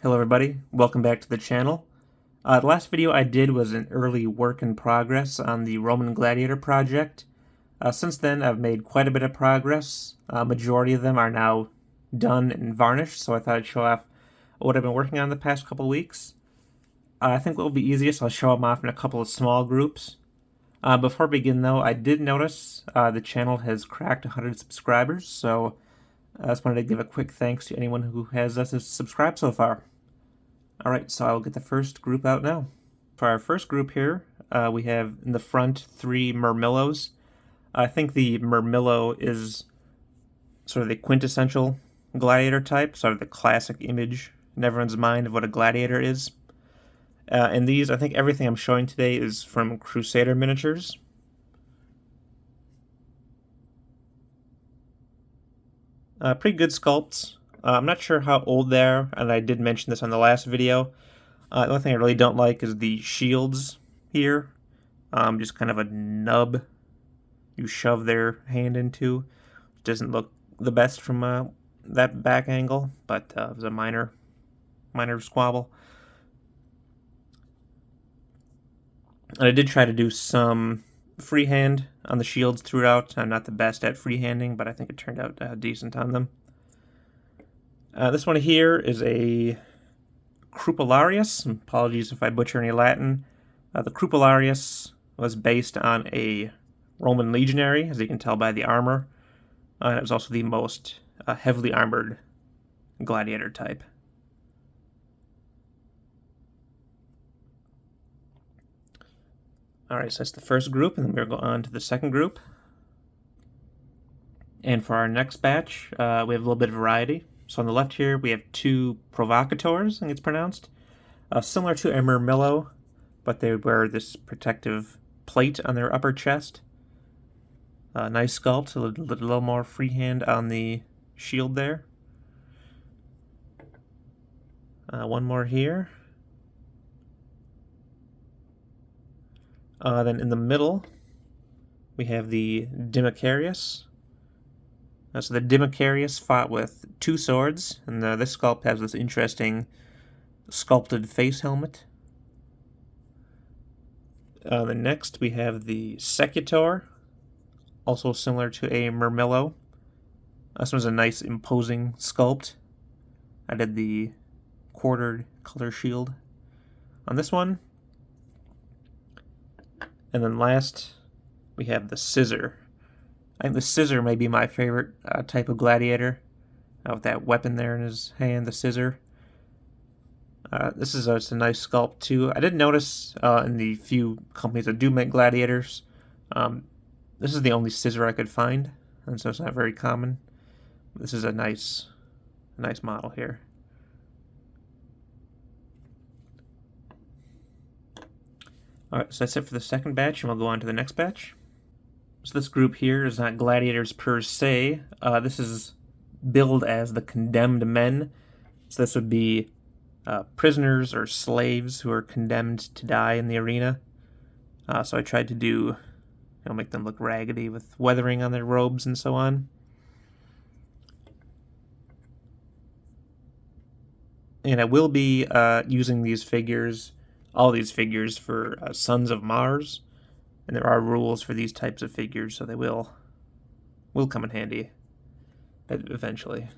Hello everybody, welcome back to the channel. The last video I did was an early work in progress on the Roman Gladiator project. Since then I've made quite a bit of progress. Majority of them are now done and varnished, so I thought I'd show off what I've been working on the past couple weeks. I think what will be easiest, I'll show them off in a couple of small groups. Before we begin though, I did notice the channel has cracked 100 subscribers, so I just wanted to give a quick thanks to anyone who has subscribed so far. Alright, so I'll get the first group out now. For our first group here, we have in the front 3 Murmillos. I think the Murmillo is sort of the quintessential gladiator type, sort of the classic image in everyone's mind of what a gladiator is. And these, I think everything I'm showing today is from Crusader Miniatures. Pretty good sculpts. I'm not sure how old they are, and I did mention this on the last video. The only thing I really don't like is the shields here. Just kind of a nub you shove their hand into. It doesn't look the best from that back angle, but it was a minor squabble. And I did try to do some freehand on the shields throughout. I'm not the best at freehanding, but I think it turned out decent on them. This one here is a Crupularius. Apologies if I butcher any Latin. The Crupularius was based on a Roman legionary, as you can tell by the armor. And it was also the most heavily armored gladiator type. Alright, so that's the first group, and then we'll go on to the second group. And for our next batch, we have a little bit of variety. So on the left here, we have 2 Provocators, I think it's pronounced. Similar to a Murmillo, but they wear this protective plate on their upper chest. Nice sculpt, a little more freehand on the shield there. One more here. Then in the middle, we have the Dimicarius. So the Dimicarius fought with 2 swords, and this sculpt has this interesting sculpted face helmet. Then next we have the Secutor, also similar to a Murmillo. This one's a nice imposing sculpt. I did the quartered color shield on this one. And then last we have the Scissor. I think the Scissor may be my favorite type of gladiator, with that weapon there in his hand, the Scissor. This is just a nice sculpt too. I did notice in the few companies that do make gladiators, this is the only Scissor I could find, and so it's not very common. This is a nice model here. Alright, so that's it for the second batch, and we'll go on to the next batch. So this group here is not gladiators per se. This is billed as the condemned men. So this would be prisoners or slaves who are condemned to die in the arena. So I tried to make them look raggedy with weathering on their robes and so on. And I will be using these figures, all these figures, for Sons of Mars. And there are rules for these types of figures, so they will come in handy eventually.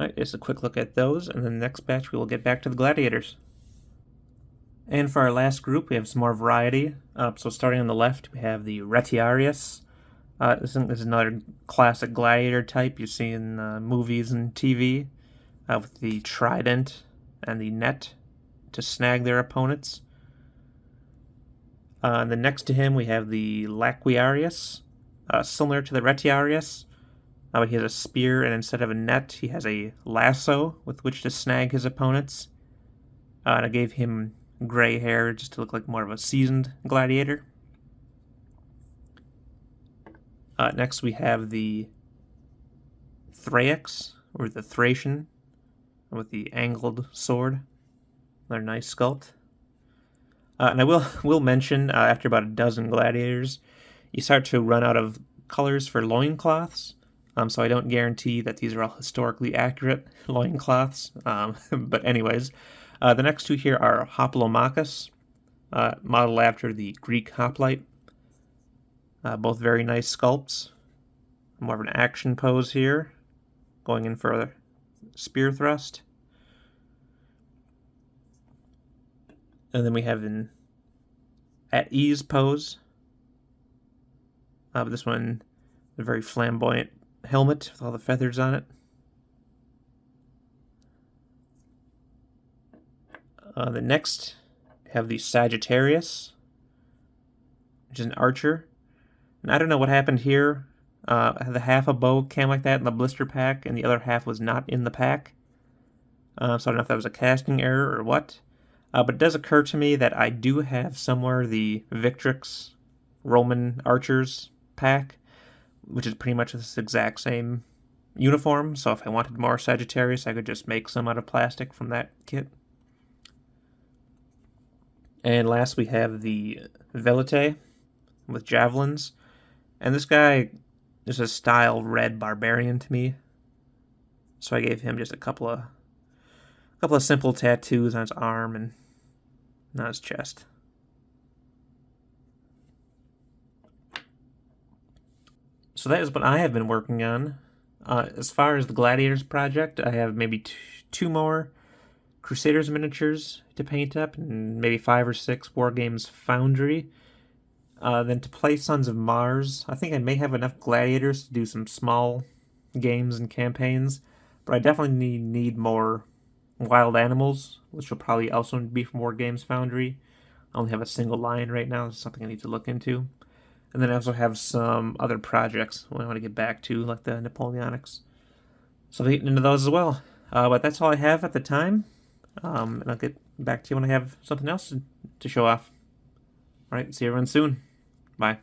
Alright, just a quick look at those, and then the next batch we will get back to the gladiators. And for our last group, we have some more variety. So starting on the left, we have the Retiarius. This is another classic gladiator type you see in movies and TV. With the trident and the net to snag their opponents. And then next to him we have the Laquiarius, similar to the Retiarius. He has a spear, and instead of a net, he has a lasso with which to snag his opponents. And I gave him gray hair just to look like more of a seasoned gladiator. Next we have the Thrax, or the Thracian, with the angled sword. Another nice sculpt. And I will mention, after about a dozen gladiators, you start to run out of colors for loincloths. So I don't guarantee that these are all historically accurate loincloths. But anyways, the next two here are Hoplomachus, modeled after the Greek hoplite. Both very nice sculpts. More of an action pose here, going in for a spear thrust. And then we have an at ease pose. This one, a very flamboyant helmet with all the feathers on it. The next, we have the Sagittarius, which is an archer. And I don't know what happened here. The half a bow came like that in the blister pack, and the other half was not in the pack. So I don't know if that was a casting error or what. But it does occur to me that I do have somewhere the Victrix Roman Archers pack, which is pretty much this exact same uniform. So if I wanted more Sagittarius, I could just make some out of plastic from that kit. And last we have the Velite with javelins. And this guy is a style red barbarian to me. So I gave him just a couple of simple tattoos on his arm and on his chest. So that is what I have been working on. As far as the Gladiators project, I have maybe two more Crusaders miniatures to paint up, and maybe 5 or 6 Wargames Foundry. Then to play Sons of Mars, I think I may have enough Gladiators to do some small games and campaigns, but I definitely need more Wild Animals, which will probably also be from Wargames Foundry. I only have a single line right now. It's something I need to look into. And then I also have some other projects I want to get back to, like the Napoleonics. So I'll be getting into those as well. But that's all I have at the time. And I'll get back to you when I have something else to show off. All right, see everyone soon. Bye.